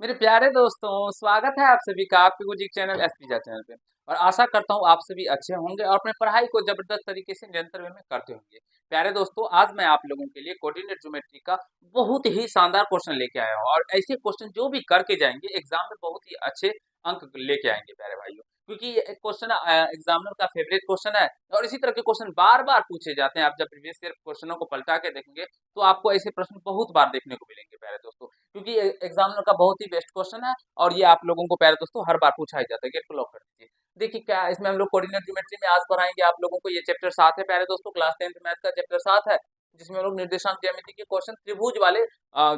मेरे प्यारे दोस्तों, स्वागत है आप सभी का आपके गुजिक चैनल एसपीजा चैनल पे। और आशा करता हूँ आप सभी अच्छे होंगे और अपने पढ़ाई को जबरदस्त तरीके से निरंतर वे में करते होंगे। प्यारे दोस्तों, आज मैं आप लोगों के लिए कोऑर्डिनेट ज्योमेट्री का बहुत ही शानदार क्वेश्चन लेके आया हूँ और ऐसे क्वेश्चन जो भी करके जाएंगे एग्जाम में बहुत ही अच्छे अंक लेके आएंगे प्यारे भाइयों। क्योंकि ये क्वेश्चन एग्जामिनर का फेवरेट क्वेश्चन है और इसी तरह के क्वेश्चन बार बार पूछे जाते हैं। आप जब प्रीवियस ईयर क्वेश्चनों को पलटा के देखेंगे तो आपको ऐसे प्रश्न बहुत बार देखने को मिलेंगे प्यारे दोस्तों। क्योंकि एग्जामिनर का बहुत ही बेस्ट क्वेश्चन है और ये आप लोगों को प्यारे दोस्तों हर बार पूछा ही जाता है। गेट को लॉक कर दीजिए। देखिए क्या इसमें हम लोग कोऑर्डिनेट ज्योमेट्री में आज पढ़ाएंगे आप लोगों को। ये चैप्टर 7 है प्यारे दोस्तों, क्लास 10th मैथ का चैप्टर 7 है, जिसमें हम लोग निर्देशांक ज्यामिति के क्वेश्चन त्रिभुज वाले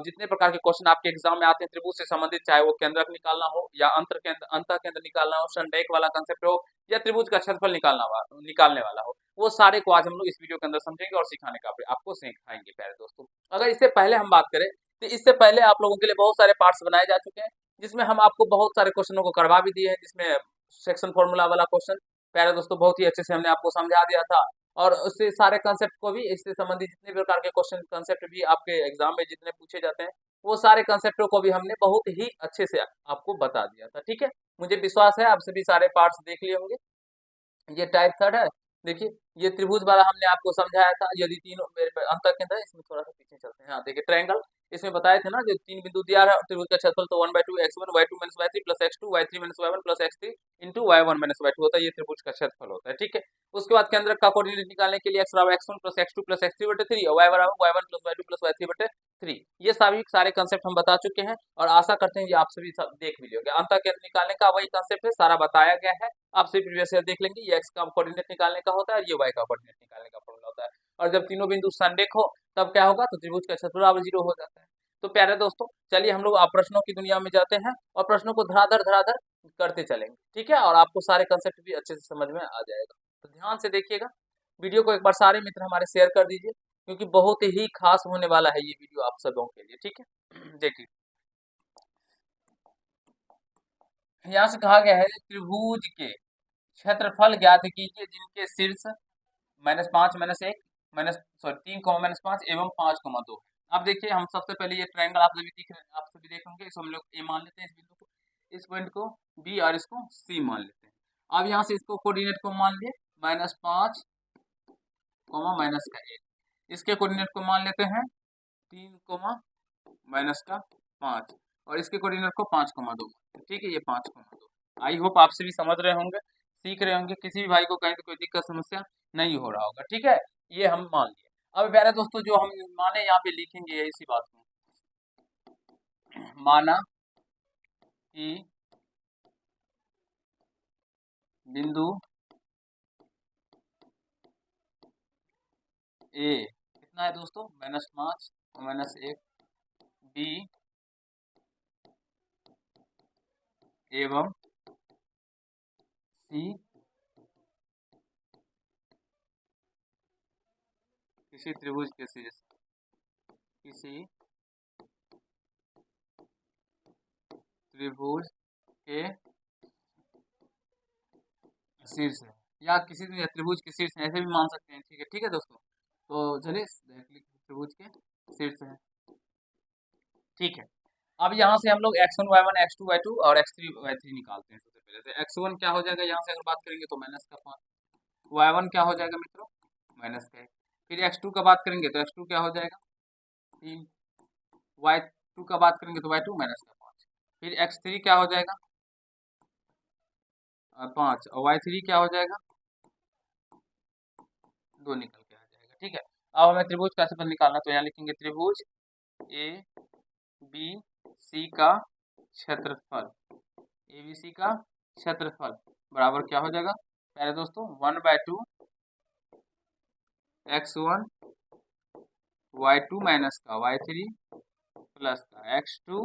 जितने प्रकार के क्वेश्चन आपके एग्जाम में आते हैं त्रिभुज से संबंधित, चाहे वो केंद्रक निकालना हो या अंतर केंद्र निकालना हो, संरेख वाला कंसेप्ट हो या त्रिभुज का क्षेत्रफल निकालने वाला हो, वो सारे को आज हम लोग इस वीडियो के अंदर समझेंगे और सिखाने का आपको सिखाएंगे प्यारे दोस्तों। अगर इससे पहले हम बात करें तो इससे पहले आप लोगों के लिए बहुत सारे पार्ट्स बनाए जा चुके हैं, जिसमें हम आपको बहुत सारे क्वेश्चनों को करवा भी दिए हैं, जिसमें सेक्शन फॉर्मूला वाला क्वेश्चन प्यारे दोस्तों बहुत ही अच्छे से हमने आपको समझा दिया था। और उससे सारे कंसेप्ट को भी, इससे संबंधित जितने भी प्रकार के क्वेश्चन कंसेप्ट भी आपके एग्जाम में जितने पूछे जाते हैं, वो सारे कंसेप्टों को भी हमने बहुत ही अच्छे से आपको बता दिया था। ठीक है, मुझे विश्वास है आप सभी सारे पार्ट्स देख लिए होंगे। ये टाइप थर्ड है। देखिए, ये त्रिभुज वाला हमने आपको समझाया था। यदि तीनों मेरे पे अंतर केंद्र है, इसमें थोड़ा सा पीछे चलते हैं। हाँ देखिए, ट्रायंगल इसमें बताए थे ना, जो तीन बिंदु दिया है त्रिभुज का क्षेत्रफल तो 1/2 x1 y2 - y3 + x2 y3 - y1 + x3 y1 - y2 होता है। ये त्रिभुज का क्षेत्रफल होता है। ठीक है, उसके बाद केंद्र का कोऑर्डिनेट निकालने के लिए x बराबर x1 + x2 + x3/3 और y बराबर y1 + y2 + y3/3। ये सभी सारे कंसेप्ट हम बता चुके हैं और आशा करते हैं ये आप सभी देख भी लियोगे। अंतर केंद्र निकालने का वही कंसेप्ट है, सारा बताया गया है। आप सिर्फ प्रीवियस ईयर देख लेंगे। ये x का कोऑर्डिनेट निकालने का होता है और ये y का कोऑर्डिनेट निकालने का फॉर्मूला होता है। और जब तीनों बिंदु संरेख हो तब क्या होगा, तो त्रिभुज का क्षेत्रफल बराबर 0 हो जाता है। तो प्यारे दोस्तों, चलिए हम लोग आप प्रश्नों की दुनिया में जाते हैं और प्रश्नों को धराधर धराधर करते चलेंगे। ठीक है, और आपको सारे कंसेप्ट भी अच्छे से समझ में आ जाएगा। तो ध्यान से देखिएगा, वीडियो को एक बार सारे मित्र हमारे शेयर कर दीजिए, क्योंकि बहुत ही खास होने वाला है ये वीडियो आप सबों के लिए। ठीक है देखिए, यहाँ से कहा गया है त्रिभुज के क्षेत्रफल ज्ञात कीजिए जिनके शीर्ष -5 -1 माइनस सॉरी 3, -5 एवं 5, 2 है। अब देखिए, हम सबसे पहले ये ट्रायंगल आप सभी दिख रहे हैं, आप सभी देखेंगे, इसको हम लोग ए मान लेते हैं, इस बिंदु को, इस पॉइंट को बी और इसको सी मान लेते हैं। अब यहाँ से इसको कोऑर्डिनेट को मान लिए -5, -1। इसके कोऑर्डिनेट को मान लेते हैं 3, -5 और इसके कोऑर्डिनेट को 5, 2। ठीक है, ये 5, 2। आई होप आप सभी समझ रहे होंगे, सीख रहे होंगे, किसी भी भाई को कहीं तो कोई दिक्कत समस्या नहीं हो रहा होगा। ठीक है, ये हम मान लिए। अब प्यारे दोस्तों, जो हम माने यहाँ पे लिखेंगे इसी बात को, माना कि बिंदु ए कितना है दोस्तों, -5 -1 बी एवं सी किसी त्रिभुज के शीर्ष, किसी त्रिभुज के शीर्ष है, या किसी भी त्रिभुज के शीर्ष है, ऐसे भी मान सकते हैं। ठीक है, ठीक है दोस्तों, तो चलिए देख लीजिए, त्रिभुज के शीर्ष है। ठीक है, अब यहाँ से हम लोग x1 y1 x2 y2 और x3 y3 निकालते हैं। सबसे पहले तो x1 क्या हो जाएगा, यहाँ से अगर बात करेंगे तो -5, y1 क्या हो जाएगा मित्रों, -1। फिर x2 का बात करेंगे तो x2 क्या हो जाएगा 3, y2 का बात करेंगे तो y2 -5। फिर x3 क्या हो जाएगा 5 और y3 क्या हो जाएगा 2 निकल के आ जाएगा। ठीक है, अब हमें त्रिभुज का क्षेत्रफल निकालना, तो यहाँ लिखेंगे त्रिभुज ए बी सी का क्षेत्रफल, ए बी सी का क्षेत्रफल बराबर क्या हो जाएगा पहले दोस्तों, 1/2 x1 y2 माइनस का y3 प्लस का x2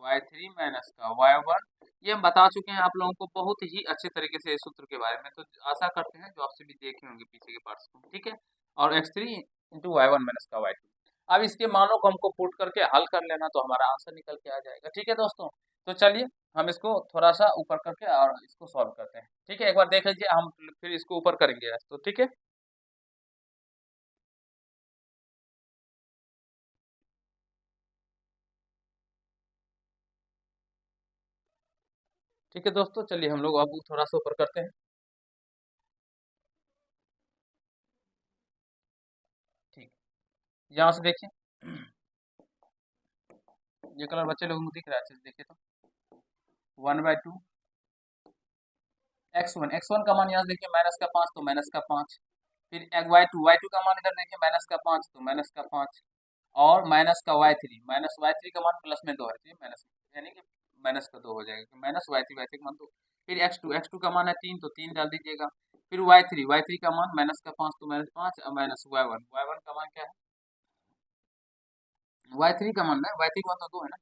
y3 माइनस का y1। ये हम बता चुके हैं आप लोगों को बहुत ही अच्छे तरीके से इस सूत्र के बारे में, तो आशा करते हैं जो आपसे भी देखे होंगे पीछे के पार्ट्स को। ठीक है, और x3 इंटू y1 माइनस का y2। अब इसके मानों को हमको पुट करके हल कर लेना, तो हमारा आंसर निकल के आ जाएगा। ठीक है दोस्तों, तो चलिए हम इसको थोड़ा सा ऊपर करके और इसको सॉल्व करते हैं। ठीक है, एक बार देख लीजिए, हम फिर इसको ऊपर करेंगे तो ठीक है। ठीक है दोस्तों, चलिए हम लोग अब थोड़ा सा ऊपर करते हैं। ठीक, यहाँ से देखिए, ये कलर बच्चे लोगों को दिख रहा है अच्छे से देखिए तो, 1/2 x1 का मान यहाँ से देखिए माइनस का 5 तो माइनस का 5, फिर y2 का मान इधर देखिए माइनस का 5 तो माइनस का 5, और माइनस का y3 का मान प्लस में 2 है तो ये माइनस में, यानी कि माइनस का 2 हो जाएगा, तो माइनस y3 का मान 2। फिर x2 का मान है 3 तो 3 डाल दीजिएगा। फिर y3 का मान माइनस का 5 तो माइनस 5, और माइनस y1 का मान क्या है, y3 का मान है, y3 का मान तो 2 है ना,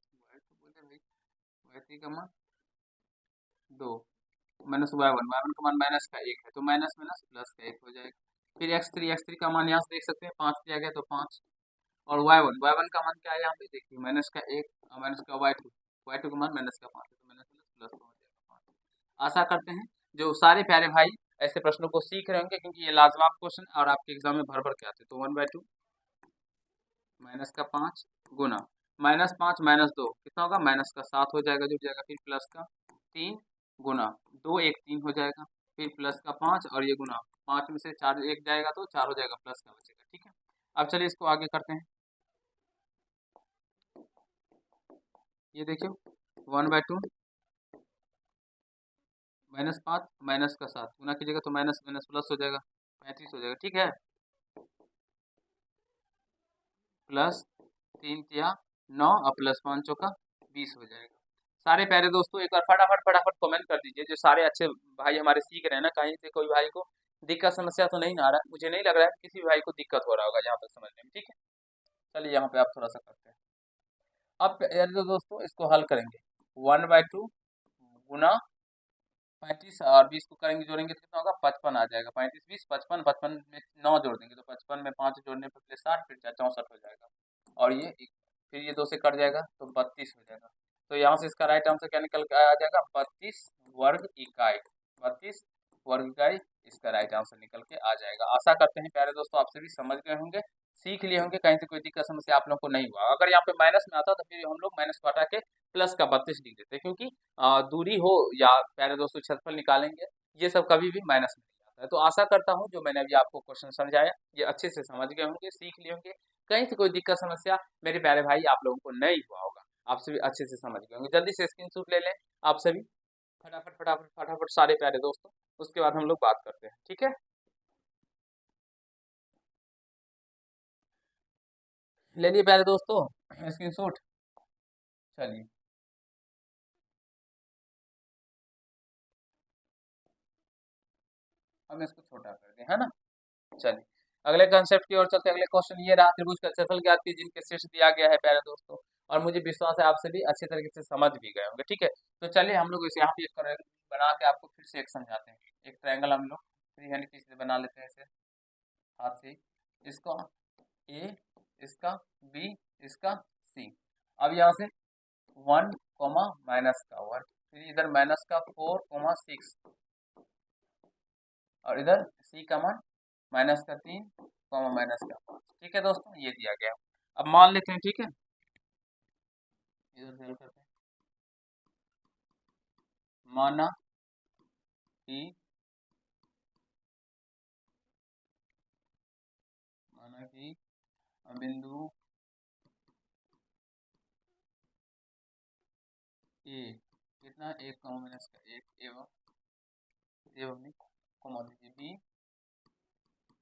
y3 का मान 2 माइनस y1 का मान माइनस का 1 है तो माइनस माइनस प्लस का 1 हो जाएगा। फिर x3 का मान यहाँ से देख सकते हैं 5 दिया गया तो 5, और y1 का मान क्या है यहाँ पे देखिए माइनस का 1 और माइनस का y2 का मान माइनस का 5 है तो माइनस प्लस प्लस हो जाएगा 5। आशा करते हैं जो सारे प्यारे भाई ऐसे प्रश्नों को सीख रहे होंगे, क्योंकि ये लाजवाब क्वेश्चन और आपके एग्जाम में भर भर के आते हैं। तो 1/2 माइनस का 5 गुना -5 -2 कितना होगा, माइनस का 7 हो जाएगा, जुट जाएगा। फिर प्लस का 3 गुना 2 1 3 हो जाएगा, फिर प्लस का 5 और ये गुना 5 में से 4 1 जाएगा तो 4 हो जाएगा, प्लस का बचेगा। ठीक है, अब चलिए इसको आगे करते हैं। ये देखिए 1/2 -5 माइनस का 7 गुना कीजिएगा तो माइनस माइनस प्लस हो जाएगा, 35 हो जाएगा। ठीक है, प्लस 3 तिया 9 और प्लस 5 चौका 20 हो जाएगा। सारे प्यारे दोस्तों एक बार फटाफट फटाफट कमेंट कर दीजिए, जो सारे अच्छे भाई हमारे सीख रहे हैं ना, कहीं से कोई भाई को दिक्कत समस्या तो नहीं ना आ रहा है, मुझे नहीं लग रहा है किसी भाई को दिक्कत हो रहा होगा यहाँ तक समझने में। ठीक है, चलिए यहाँ पे आप थोड़ा सा करते हैं। अब यार जो दोस्तों इसको हल करेंगे, 1/2 गुना 35 और 20 को करेंगे जोड़ेंगे तो कितना होगा, 55 आ जाएगा। 35 20 55, 55 में 9 जोड़ देंगे तो 55 में 5 जोड़ने पर 60, फिर 64 हो जाएगा, और ये फिर ये 2 से कट जाएगा तो 32 हो जाएगा। तो यहाँ से इसका राइट आंसर क्या निकल के आ जाएगा, 32 वर्ग इकाई। 32 वर्ग इकाई इसका राइट आंसर निकल के आ जाएगा। आशा करते हैं प्यारे दोस्तों आप सभी समझ गए होंगे, सीख लिए होंगे, कहीं से कोई दिक्कत समस्या आप लोग को नहीं हुआ। अगर यहाँ पे माइनस में आता तो फिर हम लोग माइनस को हटा के प्लस का 32 लिख देते, क्योंकि दूरी हो या प्यारे दोस्तों क्षेत्रफल निकालेंगे, ये सब कभी भी माइनस में नहीं आता है। तो आशा करता हूँ जो मैंने अभी आपको क्वेश्चन समझाया ये अच्छे से समझ गए होंगे, सीख लिए होंगे, कहीं से कोई दिक्कत समस्या मेरे प्यारे भाई आप लोगों को नहीं हुआ होगा, आप सभी अच्छे से समझ गए होंगे। जल्दी से स्क्रीनशॉट ले लें आप सभी, फटाफट फटाफट फटाफट सारे प्यारे दोस्तों, उसके बाद हम लोग बात करते हैं। ठीक है, ले लिए प्यारे दोस्तों स्क्रीनशॉट, चलिए हम इसको छोटा कर दें, है ना। चलिए अगले कंसेप्ट की ओर चलते हैं। अगले क्वेश्चन ये रहा, त्रिभुज का क्षेत्रफल ज्ञात कीजिए जिनके शीर्ष दिया गया है प्यारे दोस्तों, और मुझे विश्वास है आप सभी अच्छे तरीके से समझ भी गए होंगे। ठीक है, तो चलिए हम लोग इसे यहाँ पे एक बना के आपको फिर से एक समझाते हैं। एक ट्रायंगल हम लोग फ्री हैंड की से बना लेते हैं ऐसे हाथ से, इसका ए, इसका बी, इसका सी। अब यहाँ से 1 माइनस का 1, फिर इधर माइनस का 4 6, और इधर सी का मान माइनस का 3 माइनस का 5। ठीक है दोस्तों, ये दिया गया। अब मान लेते हैं, ठीक है, इधर से हल करते हैं। माना कि बिंदु ए कितना 1 माइनस का 1 एवं एवं नहीं कॉमा दीजिए बी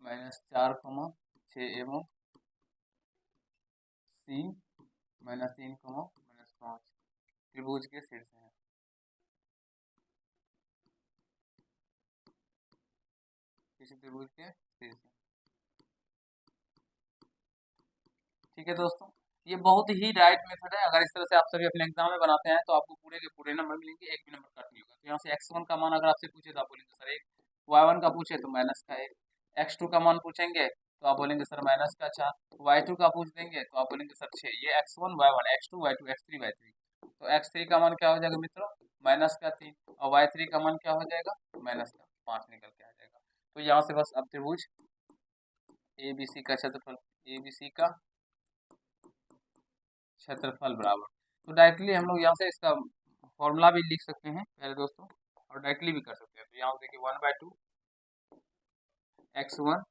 -4 एवं सी -3 त्रिभुज के शीर्ष हैं। किसी त्रिभुज के शीर्ष हैं। ठीक है दोस्तों, ये बहुत ही राइट मेथड है। अगर इस तरह से आप सभी अपने एग्जाम में बनाते हैं तो आपको पूरे के पूरे नंबर मिलेंगे, एक भी नंबर कट नहीं होगा। तो यहाँ से x1 का मान अगर आपसे पूछे तो आप बोलेंगे सर 1, y1 का पूछे तो माइनस का 1, x2 का मान पूछेंगे तो आप बोलेंगे सर माइनस का 4, y2 का पूछ देंगे तो आप बोलेंगे सर 6। ये x1 y1 x2 y2 x3 y3, तो x3 का मान क्या हो जाएगा मित्रों, माइनस का 3, और y3 का मान क्या हो जाएगा, माइनस का 5 निकल के आ जाएगा। तो यहाँ से बस अब त्रिभुज ABC का क्षेत्रफल, ABC का क्षेत्रफल बराबर, तो डायरेक्टली हम लोग यहाँ से इसका फॉर्मूला भी लिख सकते हैं पहले दोस्तों और डायरेक्टली भी कर सकते हैं। तो यहाँ देखिए 1/2 x1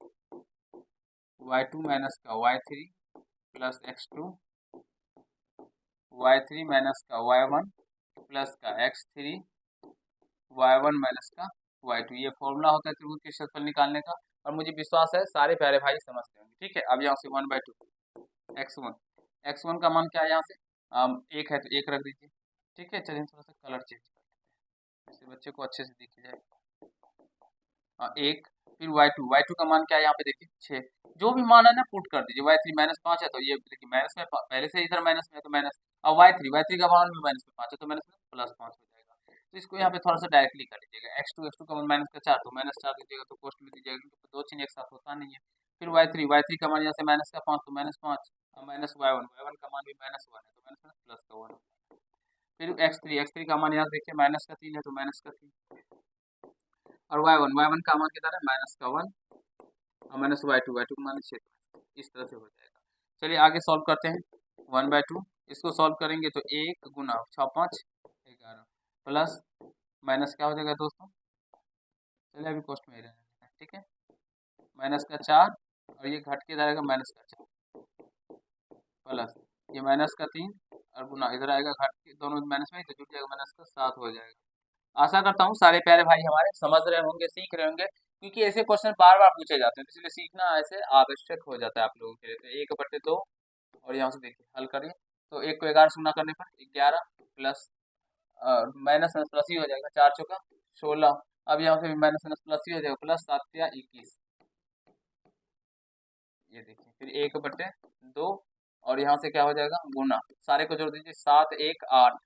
y2 माइनस का y3 plus x2 y3 minus का y1 प्लस का x3 y1 माइनस का y2। ये फॉर्मूला होता है त्रिभुज के क्षेत्रफल निकालने का और मुझे विश्वास है सारे प्यारे भाई समझते होंगे। ठीक है, अब यहाँ से 1/2 x1 का मान क्या है, यहाँ से एक है तो एक रख दीजिए। ठीक है, चलिए थोड़ा सा कलर चेंज कर लेते हैं, इससे बच्चे को अच्छे से दिख जाए। एक, फिर y2 का मान क्या है यहाँ पे देखिए 6। जो भी मान है ना पुट कर दीजिए। y3 -5 है तो ये देखिए माइनस में पहले से इधर माइनस में है तो माइनस, और y3 का मान भी -5 है तो माइनस में +5 हो जाएगा। तो इसको यहाँ पे थोड़ा सा डायरेक्टली कर लीजिएगा। x2 का मान -4 तो -4 दीजिएगा तो कोष्ट में दीजिएगा क्योंकि दो चिन्ह एक साथ होता नहीं है। फिर y3 का मान यहाँ से -5 तो -5 और माइनस y1 का मान भी -1 है तो माइनस में +1। फिर x3 का मान यहाँ देखिए -3 है तो -3 और y1 का मान कितना है -1 और -y2 का मान 6। इस तरह से हो जाएगा। चलिए आगे सॉल्व करते हैं। 1/2 इसको सॉल्व करेंगे तो 1 गुना 6 5 11 प्लस माइनस क्या हो जाएगा दोस्तों, चलिए अभी कॉस्ट में ही रहना है। ठीक है, -4 और ये घट के जाएगा -4 प्लस ये -3 और गुना इधर आएगा घट के, दोनों माइनस में तो जुट जाएगा -7 हो जाएगा। आशा करता हूँ सारे प्यारे भाई हमारे समझ रहे होंगे, सीख रहे होंगे, क्योंकि ऐसे क्वेश्चन बार बार पूछे जाते हैं तो इसलिए सीखना ऐसे आवश्यक हो जाता है आप लोगों के लिए। तो 1/2 और यहाँ से देखिए हल करिए तो 1 को 11 से गुना करने पर 11 प्लस माइनस माइनस प्लस ही हो जाएगा, 4 चौका 16। अब यहाँ से माइनस माइनस प्लस ही हो जाएगा, प्लस 7 या 21। ये देखिए फिर 1/2 और यहाँ से क्या हो जाएगा गुना, सारे को जोड़ दीजिए 7 1 8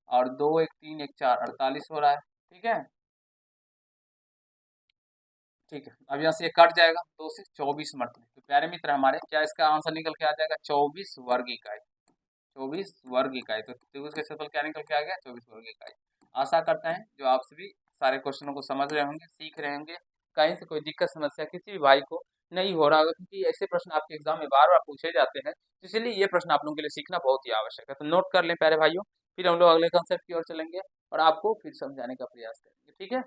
और 2 1 3 1 4 48 हो रहा है। ठीक है, ठीक है, अब यहाँ से ये कट जाएगा 2 से 24 मरते हैं। तो प्यारे मित्र हमारे क्या इसका आंसर निकल के आ जाएगा 24 वर्ग इकाई। 24 वर्ग इकाई। तो त्रिभुज का क्षेत्रफल क्या निकल के आ गया 24 वर्ग इकाई। आशा करते हैं जो आप सभी सारे क्वेश्चनों को समझ रहे होंगे, सीख रहे होंगे, कहीं से कोई दिक्कत समस्या किसी भी भाई को नहीं हो रहा होगा, क्योंकि ऐसे प्रश्न आपके एग्जाम में बार बार पूछे जाते हैं। तो इसलिए ये प्रश्न आप लोगों के लिए सीखना बहुत ही आवश्यक है। तो नोट कर लें प्यारे भाइयों, फिर हम लोग अगले कंसेप्ट की ओर चलेंगे और आपको फिर समझाने का प्रयास करेंगे। ठीक है,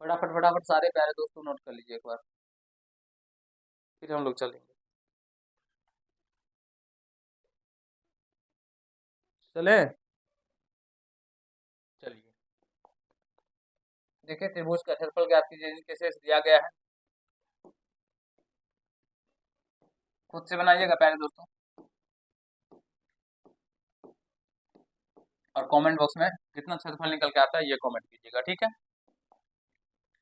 फटाफट फटाफट सारे प्यारे दोस्तों नोट कर लीजिए एक बार, फिर हम लोग चलेंगे। चले, चलिए देखिए त्रिभुज का क्षेत्रफल ज्ञात कीजिए जिनके शेष दिया गया है। खुद से बनाइएगा प्यारे दोस्तों और कमेंट बॉक्स में कितना क्षेत्रफल निकल के आता है ये कमेंट कीजिएगा। ठीक है,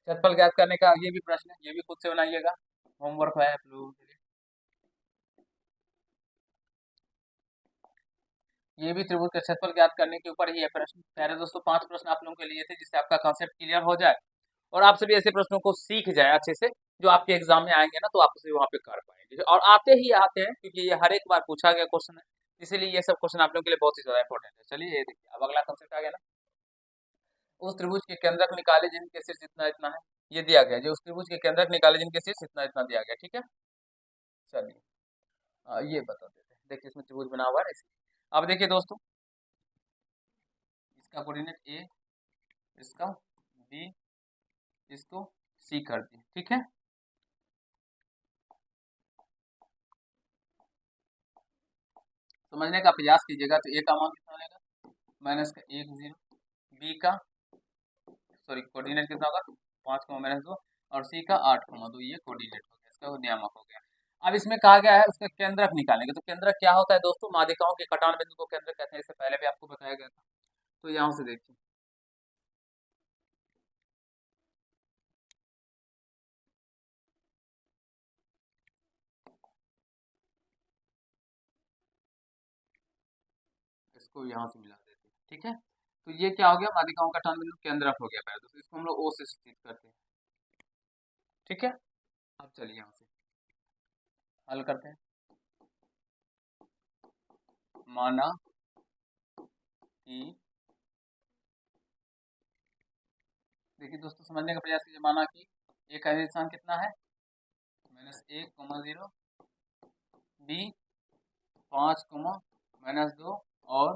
क्षेत्रफल ज्ञात करने का ये भी प्रश्न है, ये भी खुद से बनाइएगा, होमवर्क है आप लोगों के लिए। ये भी त्रिभुज का क्षेत्रफल ज्ञात करने के ऊपर ही है प्रश्न। प्यारे दोस्तों 5 प्रश्न आप लोगों के लिए थे जिससे आपका कॉन्सेप्ट क्लियर हो जाए और आप सभी ऐसे प्रश्नों को सीख जाए अच्छे से, जो आपके एग्जाम में आएंगे ना तो आप उसे वहाँ पे कर पाएंगे। और आते ही आते हैं क्योंकि ये हर एक बार पूछा गया क्वेश्चन है, इसीलिए ये सब क्वेश्चन आप लोगों के लिए बहुत ही ज्यादा इंपॉर्टेंट है। चलिए ये देखिए अब अगला कॉन्सेप्ट आ गया ना, उस त्रिभुज के केंद्रक निकाले जिनके शीर्ष इतना इतना है। ये दिया गया जो उस त्रिभुज के केंद्रक निकाले जिनके शीर्ष इतना इतना दिया गया। ठीक है, चलिए ये बता देते हैं। देखिए इसमें त्रिभुज बना हुआ है इसलिए। अब देखिए दोस्तों इसका कोऑर्डिनेट ए, इसका बी, इसको सी कर दिए। ठीक है, समझने का प्रयास कीजिएगा। तो ए का मान कितना लेगा -1 0, बी का सॉरी कोऑर्डिनेट कितना होगा 5, -2 और सी का 8, 2। ये कोऑर्डिनेट हो गया, इसका नियामक हो गया। अब इसमें कहा गया है उसका केंद्रक निकालने का। तो केंद्रक क्या होता है दोस्तों, माध्यिकाओं के कटान बिंदु को केंद्रक कहते हैं, इससे पहले भी आपको बताया गया था। तो यहाँ से देखिए इसको यहाँ से मिला देते हैं। ठीक है, तो ये क्या हो गया माध्यिकाओं का कटान बिंदु केंद्रक हो गया पहले। तो इसको हम लोग ओ से स्थित करते हैं। ठीक है, अब चलिए यहाँ से हल करते हैं। माना कि देखिए दोस्तों समझने का प्रयास कीजिए। माना कि ए का स्थान कितना है -1, 0, बी 5, -2 और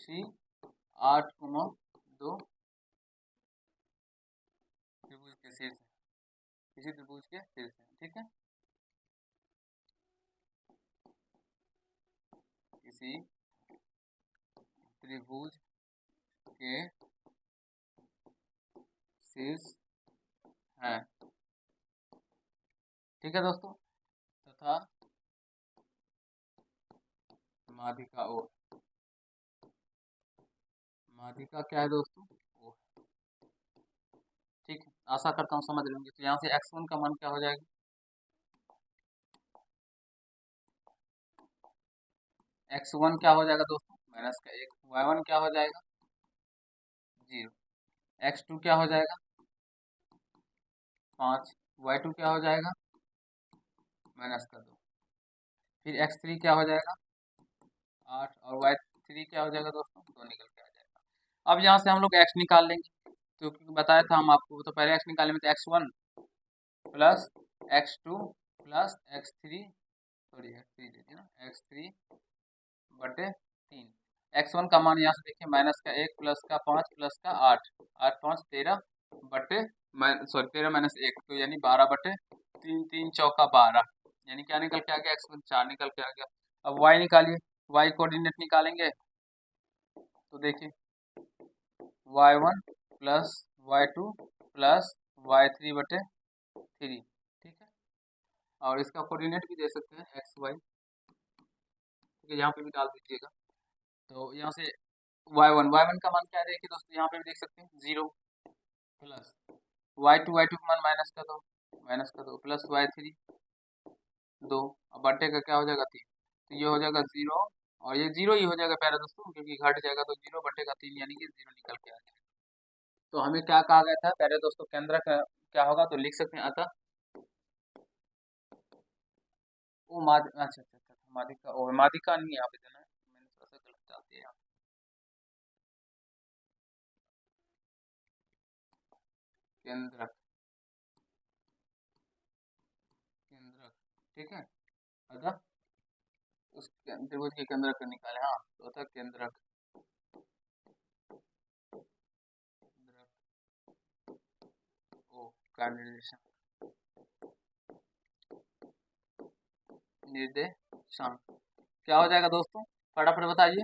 किसी 8,2 त्रिभुज के शीर्ष है, किसी त्रिभुज के शीर्ष है, ठीक है। किसी त्रिभुज के शीर्ष है, ठीक है दोस्तों, तथा माध्यिका ओ, माध्यिका क्या है दोस्तों, ओ, ठीक है। आशा करता हूँ समझ लेंगे। तो यहाँ से x1 का मान क्या हो जाएगा, x1 क्या हो जाएगा दोस्तों, -1, y1 क्या हो जाएगा 0, x2 क्या हो जाएगा 5, y2 क्या हो जाएगा -2, फिर x3 क्या हो जाएगा 8 और y3 क्या हो जाएगा दोस्तों 2 निकल के आ जाएगा। अब यहाँ से हम लोग x निकाल लेंगे, तो क्योंकि बताया था हम आपको, तो पहले x निकालेंगे तो x1 plus x2 plus x3, sorry x3 देखिए ना, x3 बटे 3, x1 का मान यहाँ से देखिए -1 प्लस का 5 प्लस का 8, 8 5 13 बटे सॉरी 13 -1, तो यानी 12 बटे 3, 3 चौका 12, यानी क्या निकल के आ गया x1 4 निकल के आ गया। अब y निकालिए, y कोऑर्डिनेट निकालेंगे तो देखिए y1 plus y2 plus y3 बटे 3, ठीक है। और इसका कोऑर्डिनेट भी दे सकते हैं एक्स वाई, ठीक है, यहाँ पे भी डाल दीजिएगा। तो यहाँ से y1 का मान क्या है देखिए दोस्तों, यहाँ पे भी देख सकते हैं 0 प्लस y2 का मान -2 प्लस y3 2, अब बटे का क्या हो जाएगा 3, तो ये हो जाएगा 0 और ये 0 ही हो जाएगा प्यारे दोस्तों, क्योंकि घट जाएगा तो 0 बटे का 3 यानी कि 0 निकल के आ जाएगा। तो हमें क्या कहा गया था प्यारे दोस्तों, केंद्र का क्या होगा, तो लिख सकते हैं अतः वो अच्छा, माध्यिका ओ, माध्यिका नहीं यहाँ पे देना है, मैंने थोड़ा सा गलत डाल दिया यहाँ पे। केंद्रक, केंद्रक, ठीक है, अतः उस त्रिभुज के केंद्रक का निकाले, हाँ तो अतः केंद्रक, ओ का निर्देशांक क्या हो जाएगा दोस्तों, फटाफट बताइए।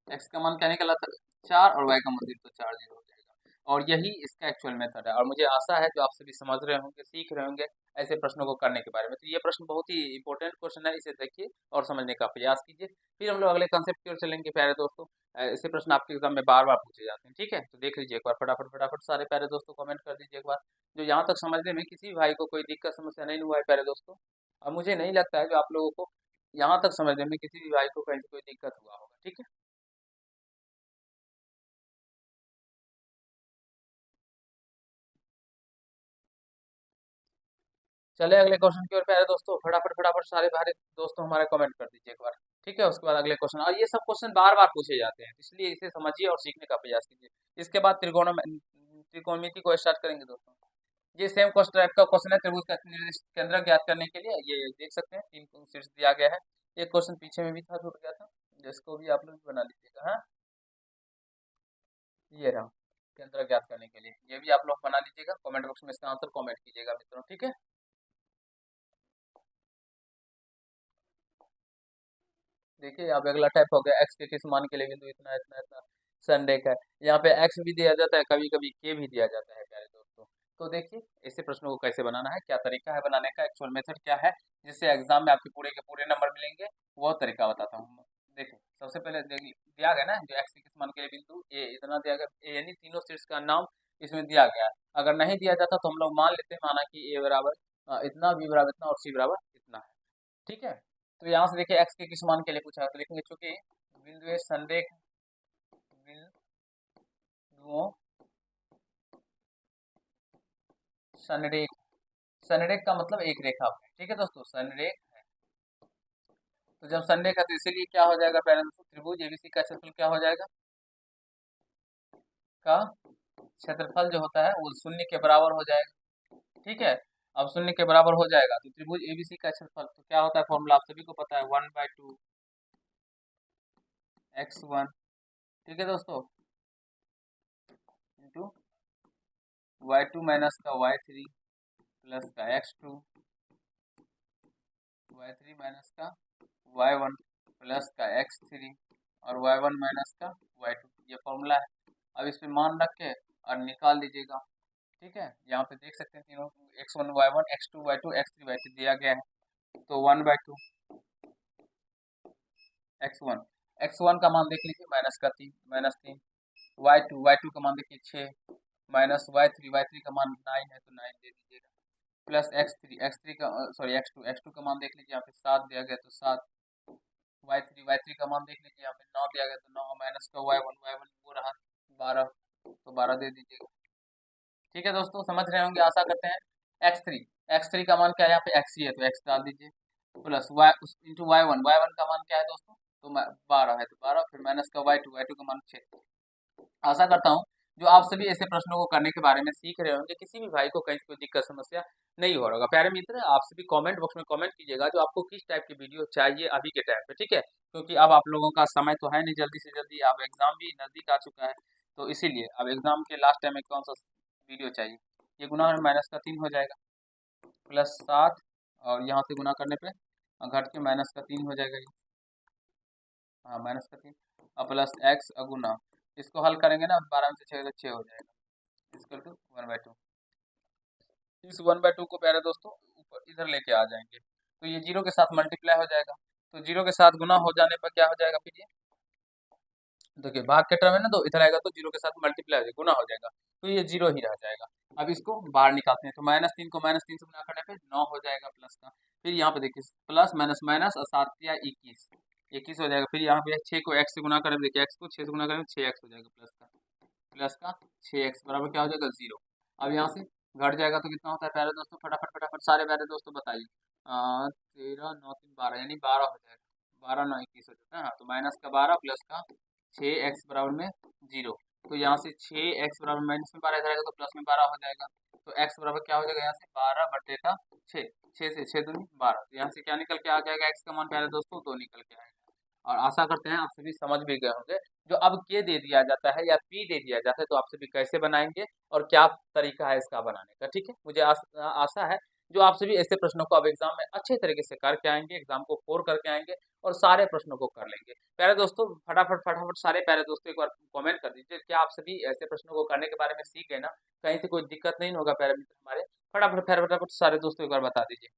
x का मान क्या निकला था 4 और y का मान तो 4 0 हो जाएगा, और यही इसका एक्चुअल मेथड है। और मुझे आशा है जो आप सभी समझ रहे होंगे, सीख रहे होंगे ऐसे प्रश्नों को करने के बारे में। तो ये प्रश्न बहुत ही इंपॉर्टेंट क्वेश्चन है, इसे देखिए और समझने का प्रयास कीजिए। फिर हम लोग अगले कंसेप्ट की ओर चलेंगे प्यारे दोस्तों। ऐसे प्रश्न आपके एग्जाम में बार बार पूछे जाते हैं, ठीक है, तो देख लीजिए एक बार फटाफट फटाफट सारे प्यारे दोस्तों कमेंट कर दीजिए एक बार। जो यहाँ तक समझने में किसी भी भाई को कोई दिक्कत समस्या नहीं हुआ है प्यारे दोस्तों, और मुझे नहीं लगता है जो आप लोगों को यहाँ तक समझने में किसी भी भाई को कहीं कोई दिक्कत हुआ होगा, ठीक है। चले अगले क्वेश्चन की ओर प्यारे दोस्तों, फटाफट फटाफट सारे भारे दोस्तों हमारे कमेंट कर दीजिए एक बार, ठीक है। उसके बाद अगले क्वेश्चन, और ये सब क्वेश्चन बार बार पूछे जाते हैं, इसलिए इसे समझिए और सीखने का प्रयास कीजिए। इसके बाद त्रिकोणमिति को स्टार्ट करेंगे दोस्तों। ये सेम क्वेश्चन टाइप का क्वेश्चन है, त्रिभुज का निर्दिष्ट केंद्र ज्ञात करने के लिए। ये देख सकते हैं 3 शीर्ष दिया गया है। एक क्वेश्चन पीछे में भी था, छूट गया था, जिसको भी आप लोग बना लीजिएगा। हाँ, ये रहा केंद्र ज्ञात करने के लिए, ये भी आप लोग बना लीजिएगा, कमेंट बॉक्स में इसका आंसर कमेंट कीजिएगा मित्रों, ठीक है। देखिए अब अगला टाइप हो गया, एक्स के किस मान के लिए बिंदु इतना इतना इतना संडे का है। यहाँ पे एक्स भी दिया जाता है, कभी कभी के भी दिया जाता है प्यारे दोस्तों। तो देखिए ऐसे प्रश्नों को कैसे बनाना है, क्या तरीका है बनाने का, एक्चुअल मेथड क्या है, जिससे एग्जाम में आपके पूरे के पूरे नंबर मिलेंगे, वो तरीका बताता हूँ। देखिए सबसे पहले दिया गया ना, जो एक्स के किस मान के लिए बिंदु ए इतना दिया गया, ए यानी तीनों शीर्ष का नाम इसमें दिया गया है। अगर नहीं दिया जाता तो हम लोग मान लेते हैं, माना कि ए बराबर इतना, बी बराबर इतना और सी बराबर इतना है, ठीक है। तो यहाँ से देखिए एक्स के किस मान के लिए पूछा है, तो लिखेंगे चूंकि बिंदु संरेख बिंदुओं संरेख, संरेख का मतलब एक रेखा है, ठीक है दोस्तों, संरेख है। तो जब संरेख है तो इसीलिए क्या हो जाएगा पहले दोस्तों, त्रिभुज एबीसी का क्षेत्रफल क्या हो जाएगा, का क्षेत्रफल जो होता है वो शून्य के बराबर हो जाएगा, ठीक है। अब शून्य के बराबर हो जाएगा तो त्रिभुज एबीसी का क्षेत्रफल तो क्या होता है, फॉर्मूला आप सभी को पता है, 1/2 x1 ठीक है दोस्तों, इंटू y2 माइनस का y3 प्लस का x2, y3 माइनस का y1 प्लस का x3 और y1 माइनस का y2, ये फॉर्मूला है। अब इस पे मान रख के और निकाल लीजिएगा। ठीक है, यहाँ पे देख सकते हैं तीनों x1 y1 x2 y2 x3 y3 दिया गया है। तो 1/2 x1, x1 का मान देख लीजिए -3 y2 का मान देखिए 6 माइनस y3 का मान 9 है तो 9 दे दीजिएगा, प्लस x3 का सॉरी x2 का मान देख लीजिए यहाँ पे 7 दिया गया तो 7, y3 का मान देख लीजिए यहाँ पे 9 दिया गया तो 9 माइनस का y1 वो रहा 12 तो 12 दे दीजिएगा। ठीक है दोस्तों, समझ रहे होंगे आशा करते हैं। x3 का मान क्या है, यहाँ पे x ही है तो x डाल दीजिए, प्लस y इंटू y1 का मान क्या है दोस्तों, तो 12 है तो 12, फिर माइनस का y2 का मान 6। आशा करता हूँ जो आप सभी ऐसे प्रश्नों को करने के बारे में सीख रहे होंगे, किसी भी भाई को कहीं कोई दिक्कत समस्या नहीं हो रहा होगा। प्यारे मित्र, आप सभी कमेंट बॉक्स में कमेंट कीजिएगा जो आपको किस टाइप की वीडियो चाहिए अभी के टाइम पे। ठीक है, क्योंकि अब आप लोगों का समय तो है नहीं, जल्दी से जल्दी अब एग्जाम भी नजदीक आ चुका है, तो इसीलिए अब एग्जाम के लास्ट टाइम में कौन सा वीडियो चाहिए। ये गुना माइनस का 3 हो जाएगा, प्लस 7 और यहाँ से गुना करने पे घट के माइनस का 3 हो जाएगा ये, हाँ माइनस का 3 और प्लस एक्स गुना, इसको हल करेंगे ना 12 में से 6 हो जाएगा, इक्वल टू 1/2। इस 1/2 को प्यारे दोस्तों ऊपर इधर लेके आ जाएंगे तो ये 0 के साथ मल्टीप्लाई हो जाएगा, तो 0 के साथ गुना हो जाने पर क्या हो जाएगा, फिर ये देखिए भाग के टर्म है ना, तो इधर आएगा तो 0 के साथ मल्टीप्लाई हो जाएगा, गुना हो जाएगा, तो ये 0 ही रह जाएगा। अब इसको बाहर निकालते हैं तो -3 को -3 से गुना करने पे 9 हो जाएगा प्लस का, फिर यहाँ पे देखिए प्लस माइनस माइनस और 7 या 21 21 हो जाएगा, फिर यहाँ पे 6 को x से गुना करें, देखिए x को 6 से गुना करें 6x हो जाएगा, प्लस का 6x बराबर क्या हो जाएगा 0। अब यहाँ से घट जाएगा तो कितना होता है प्यारे दोस्तों, फटाफट फटाफट सारे प्यारे दोस्तों बताइए, 13 9 3 12 यानी 12 हो जाएगा, 12 9 21 हो जाता है। हाँ, तो माइनस का 12 प्लस का 6x बराबर में 0, तो यहाँ से 6x बराबर माइनस में 12 इधर आएगा तो प्लस में 12 हो जाएगा, तो x बराबर क्या हो जाएगा यहाँ से 12 बटे का 6, 6 से 6 दूनी 12, तो यहाँ से क्या निकल के आ जाएगा x का मान प्यारे दोस्तों 2 निकल के आएगा। और आशा करते हैं आप सभी समझ भी गए होंगे, जो अब के दे दिया जाता है या पी दे दिया जाता है तो आप सभी कैसे बनाएंगे और क्या तरीका है इसका बनाने का। ठीक है, मुझे आशा है जो आप सभी ऐसे प्रश्नों को अब एग्जाम में अच्छे तरीके से करके आएंगे, एग्जाम को फोर करके आएंगे और सारे प्रश्नों को कर लेंगे। प्यारे दोस्तों फटाफट फटाफट सारे प्यारे दोस्तों एक बार कमेंट कर दीजिए क्या आप सभी ऐसे प्रश्नों को करने के बारे में सीख गए ना, कहीं से कोई दिक्कत नहीं होगा प्यारे मित्र हमारे। फटाफट फटाफट सारे दोस्तों एक बार बता दीजिए।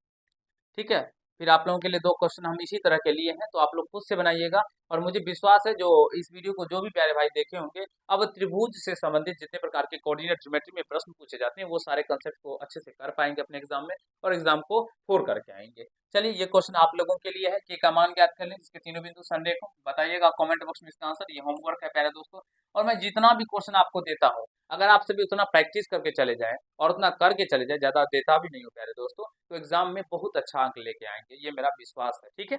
ठीक है, फिर आप लोगों के लिए 2 क्वेश्चन हम इसी तरह के लिए हैं तो आप लोग खुद से बनाइएगा। और मुझे विश्वास है जो इस वीडियो को जो भी प्यारे भाई देखे होंगे, अब त्रिभुज से संबंधित जितने प्रकार के कोऑर्डिनेट ज्योमेट्री में प्रश्न पूछे जाते हैं वो सारे कंसेप्ट को अच्छे से कर पाएंगे अपने एग्जाम में और एग्जाम को फोर करके आएंगे। चलिए ये क्वेश्चन आप लोगों के लिए है कि का मान ज्ञात कर लें जिसके तीनों बिंदु संरेख हो, बताइएगा कमेंट बॉक्स में इसका आंसर। ये होमवर्क है प्यारे दोस्तों, और मैं जितना भी क्वेश्चन आपको देता हूँ अगर आप सभी उतना प्रैक्टिस करके चले जाएं और उतना करके चले जाएं, ज्यादा देता भी नहीं हो प्यारे दोस्तों, तो एग्जाम में बहुत अच्छा अंक लेके आएंगे, ये मेरा विश्वास है। ठीक है,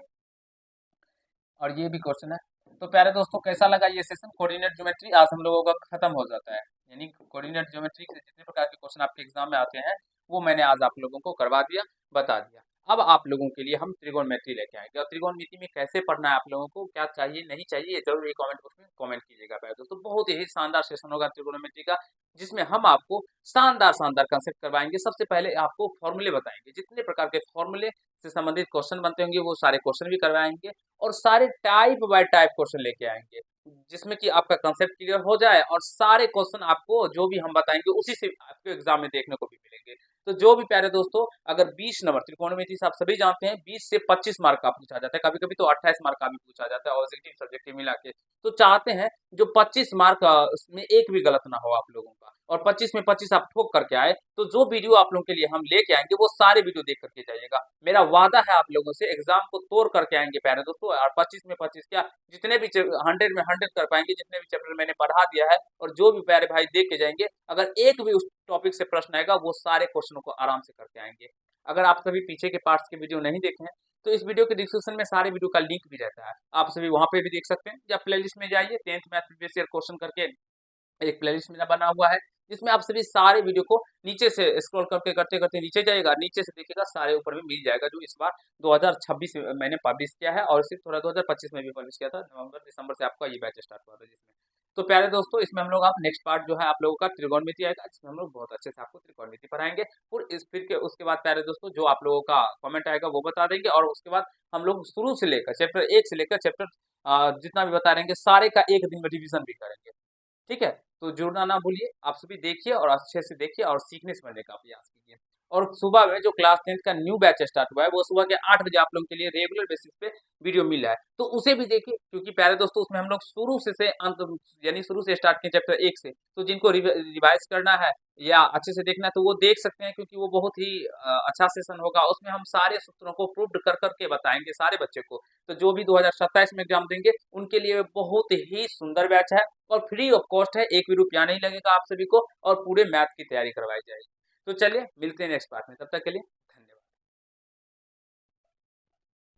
और ये भी क्वेश्चन है। तो प्यारे दोस्तों कैसा लगा ये सेशन कोऑर्डिनेट ज्योमेट्री, आज हम लोगों का खत्म हो जाता है, यानी कोऑर्डिनेट ज्योमेट्री से जितने प्रकार के क्वेश्चन आपके एग्जाम में आते हैं वो मैंने आज आप लोगों को करवा दिया, बता दिया। अब आप लोगों के लिए हम त्रिकोणमिति लेके आएंगे और त्रिकोणमिति में कैसे पढ़ना है, आप लोगों को क्या चाहिए नहीं चाहिए, ये जरूर कमेंट बॉक्स में कमेंट कीजिएगा प्यारे दोस्तों। बहुत ही शानदार सेशन होगा त्रिकोणमिति का, जिसमें हम आपको शानदार शानदार कंसेप्ट करवाएंगे। सबसे पहले आपको फॉर्मूले बताएंगे, जितने प्रकार के फॉर्मूले से संबंधित क्वेश्चन बनते होंगे वो सारे क्वेश्चन भी करवाएंगे और सारे टाइप बाय टाइप क्वेश्चन लेके आएंगे, जिसमें कि आपका कंसेप्ट क्लियर हो जाए और सारे क्वेश्चन आपको जो भी हम बताएंगे उसी से आपके एग्जाम में देखने को भी मिलेंगे। तो जो भी प्यारे दोस्तों अगर 20 नंबर त्रिकोणमिति से आप सभी जानते हैं 20 से 25 मार्क का पूछा जाता है, कभी कभी तो 28 मार्क का भी पूछा जाता है ऑब्जेक्टिव सब्जेक्ट के मिला के, तो चाहते हैं जो 25 मार्क में एक भी गलत ना हो आप लोगों का और 25 में 25 आप ठोक करके आए, तो जो वीडियो आप लोगों के लिए हम लेके आएंगे वो सारे वीडियो देख करके जाइएगा। मेरा वादा है आप लोगों से एग्जाम को तोड़ करके आएंगे प्यारे दोस्तों, और 25 में 25 क्या जितने भी 100 में 100 कर पाएंगे, जितने भी चैप्टर मैंने पढ़ा दिया है और जो भी प्यारे भाई देख के जाएंगे, अगर एक भी उस टॉपिक से प्रश्न आएगा वो सारे क्वेश्चनों को आराम से करके आएंगे। अगर आप सभी पीछे के पार्ट्स के वीडियो नहीं देखे हैं तो इस वीडियो के डिस्क्रिप्शन में सारे वीडियो का लिंक भी रहता है, आप सभी वहां पे भी देख सकते हैं, या प्लेलिस्ट में जाइए 10th math previous year question करके एक प्लेलिस्ट मेरा बना हुआ है, जिसमें आप सभी सारे वीडियो को नीचे से स्क्रॉल करके करते करते नीचे जाएगा, नीचे से देखिएगा सारे ऊपर में मिल जाएगा, जो इस बार 2026 में मैंने पब्लिश किया है और सिर्फ थोड़ा 2025 में भी पब्लिश किया था, नवंबर दिसंबर से आपका ये बैच स्टार्ट हुआ था जिसमें तो प्यारे दोस्तों, इसमें हम लोग आप नेक्स्ट पार्ट जो है आप लोगों का त्रिकोणमिति आएगा, जिसमें हम लोग बहुत अच्छे से आपको त्रिकोणमिति पढ़ाएंगे। फिर के उसके बाद प्यारे दोस्तों जो आप लोगों का कमेंट आएगा वो बता देंगे, और उसके बाद हम लोग शुरू से लेकर चैप्टर 1 से लेकर चैप्टर जितना भी बता रहेंगे सारे का एक दिन में रिवीजन भी करेंगे। ठीक है, तो जुड़ना ना भूलिए। आप सभी देखिए और अच्छे से देखिए और सीखने समझने का प्रयास कीजिए। और सुबह में जो क्लास 10th का न्यू बैच स्टार्ट हुआ है वो सुबह के 8 बजे आप लोगों के लिए रेगुलर बेसिस पे वीडियो मिल रहा है, तो उसे भी देखिए, क्योंकि प्यारे दोस्तों उसमें हम लोग शुरू से अंत, यानी शुरू से स्टार्ट किए चैप्टर 1 से। तो जिनको रिवाइज करना है या अच्छे से देखना है तो वो देख सकते हैं, क्योंकि वो बहुत ही अच्छा सेशन होगा। उसमें हम सारे सूत्रों को प्रूव्ड कर करके बताएंगे सारे बच्चे को। तो जो भी 2027 में एग्जाम देंगे उनके लिए बहुत ही सुंदर बैच है, और फ्री ऑफ कॉस्ट है, एक भी रुपया नहीं लगेगा आप सभी को, और पूरे मैथ की तैयारी करवाई जाएगी। तो चलिए मिलते हैं नेक्स्ट पार्ट में, तब तक के लिए